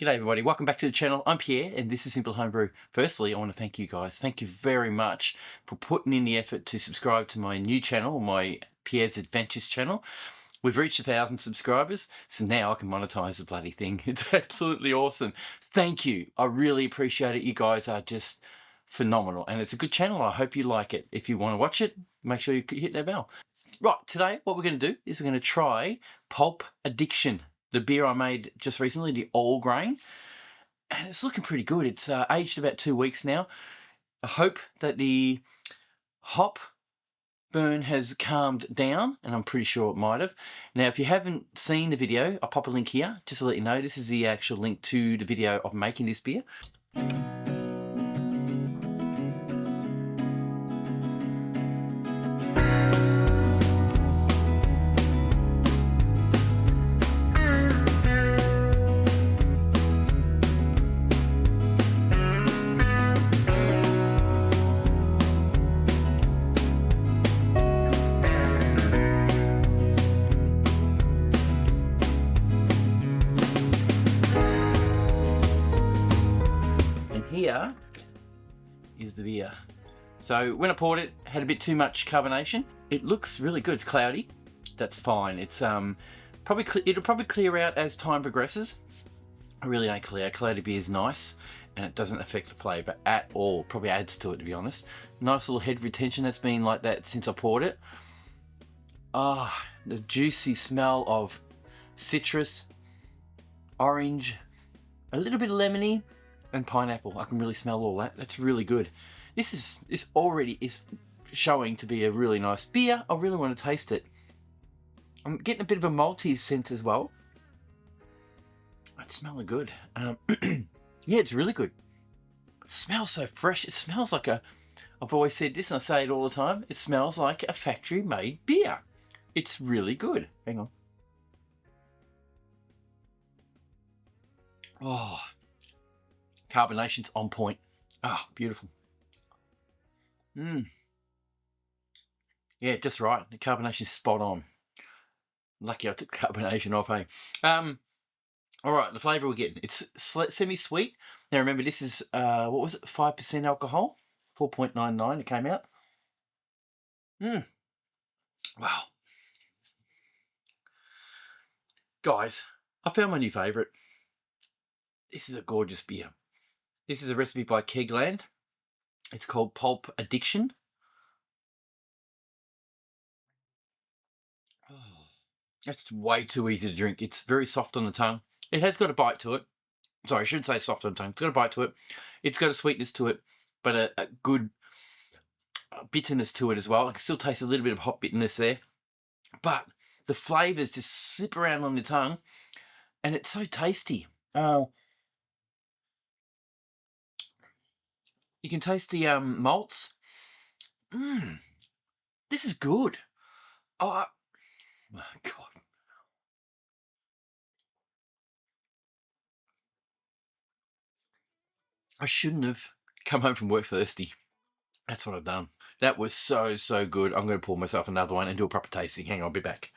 G'day everybody, welcome back to the channel. I'm Pierre and this is Simple Homebrew. Firstly, I want to thank you guys. Thank you very much for putting in the effort to subscribe to my new channel, my Pierre's Adventures channel. We've reached 1,000 subscribers, so now I can monetize the bloody thing. It's absolutely awesome. Thank you. I really appreciate it. You guys are just phenomenal and it's a good channel. I hope you like it. If you want to watch it, make sure you hit that bell. Right, today what we're going to do is we're going to try Pulp Addiction. The beer I made just recently, the all grain, and it's looking pretty good. It's aged about 2 weeks now. I hope that the hop burn has calmed down, and I'm pretty sure it might have. Now, if you haven't seen the video, I'll pop a link here just to let you know. This is the actual link to the video of making this beer. Here is the beer. So when I poured it, had a bit too much carbonation. It looks really good. It's cloudy. That's fine. It's it'll probably clear out as time progresses. I really don't care. Cloudy beer is nice and it doesn't affect the flavour at all. Probably adds to it, to be honest. Nice little head retention. That's been like that since I poured it. Ah, the juicy smell of citrus, orange, a little bit of lemony, and pineapple. I can really smell all that. That's really good. This already is showing to be a really nice beer. I really want to taste it. I'm getting a bit of a malty scent as well. It's smelling good. Yeah, it's really good. It smells so fresh. It smells like I've always said this and I say it all the time. It smells like a factory made beer. It's really good. Hang on. Oh, carbonation's on point. Ah, beautiful. Yeah, just right. The carbonation's spot on. Lucky I took the carbonation off, hey. All right, the flavour we're getting. It's semi-sweet. Now remember, this is, what was it, 5% alcohol? 4.99 it came out. Wow. Guys, I found my new favourite. This is a gorgeous beer. This is a recipe by Kegland. It's called Pulp Addiction. Oh, that's way too easy to drink. It's very soft on the tongue. It has got a bite to it. Sorry, I shouldn't say soft on the tongue. It's got a bite to it. It's got a sweetness to it, but a good bitterness to it as well. I can still taste a little bit of hot bitterness there. But the flavours just slip around on the tongue, and it's so tasty. You can taste the malts. This is good. Oh my God. I shouldn't have come home from work thirsty. That's what I've done. That was so, so good. I'm going to pour myself another one and do a proper tasting. Hang on, I'll be back.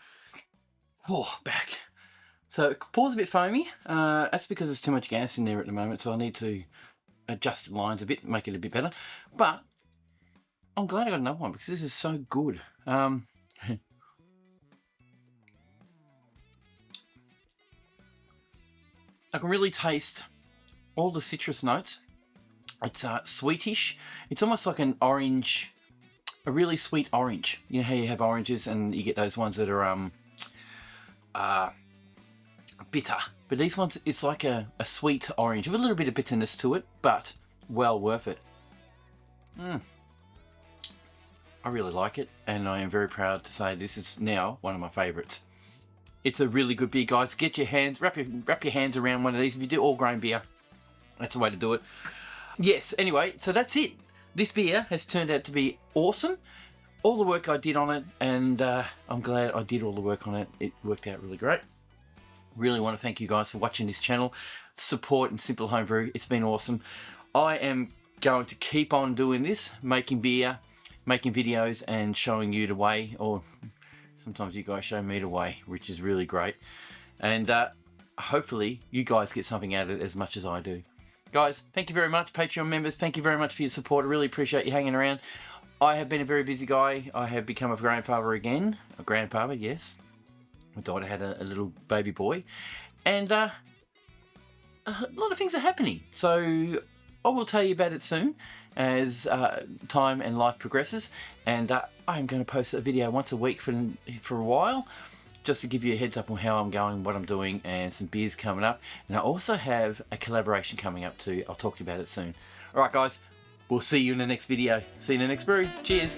Oh, back. So it pours a bit foamy. That's because there's too much gas in there at the moment, so I need to adjust the lines a bit, make it a bit better. But I'm glad I got another one because this is so good. I can really taste all the citrus notes. It's sweetish. It's almost like an orange, a really sweet orange. You know how you have oranges and you get those ones that are bitter. But these ones, it's like a sweet orange with a little bit of bitterness to it, but well worth it. I really like it, and I am very proud to say this is now one of my favourites. It's a really good beer, guys. Get your hands, wrap your hands around one of these. If you do all grain beer, that's the way to do it. Yes, anyway, so that's it. This beer has turned out to be awesome. All the work I did on it, and I'm glad I did all the work on it. It worked out really great. Really want to thank you guys for watching this channel. Support and Simple Homebrew. It's been awesome. I am going to keep on doing this, making beer, making videos and showing you the way, or sometimes you guys show me the way, which is really great. And hopefully you guys get something out of it as much as I do. Guys, thank you very much. Patreon members, thank you very much for your support. I really appreciate you hanging around. I have been a very busy guy. I have become a grandfather again. A grandfather, yes. My daughter had a little baby boy. And a lot of things are happening. So I will tell you about it soon as time and life progresses. And I'm going to post a video once a week for a while, just to give you a heads up on how I'm going, what I'm doing, and some beers coming up. And I also have a collaboration coming up too. I'll talk to you about it soon. All right, guys, we'll see you in the next video. See you in the next brew. Cheers.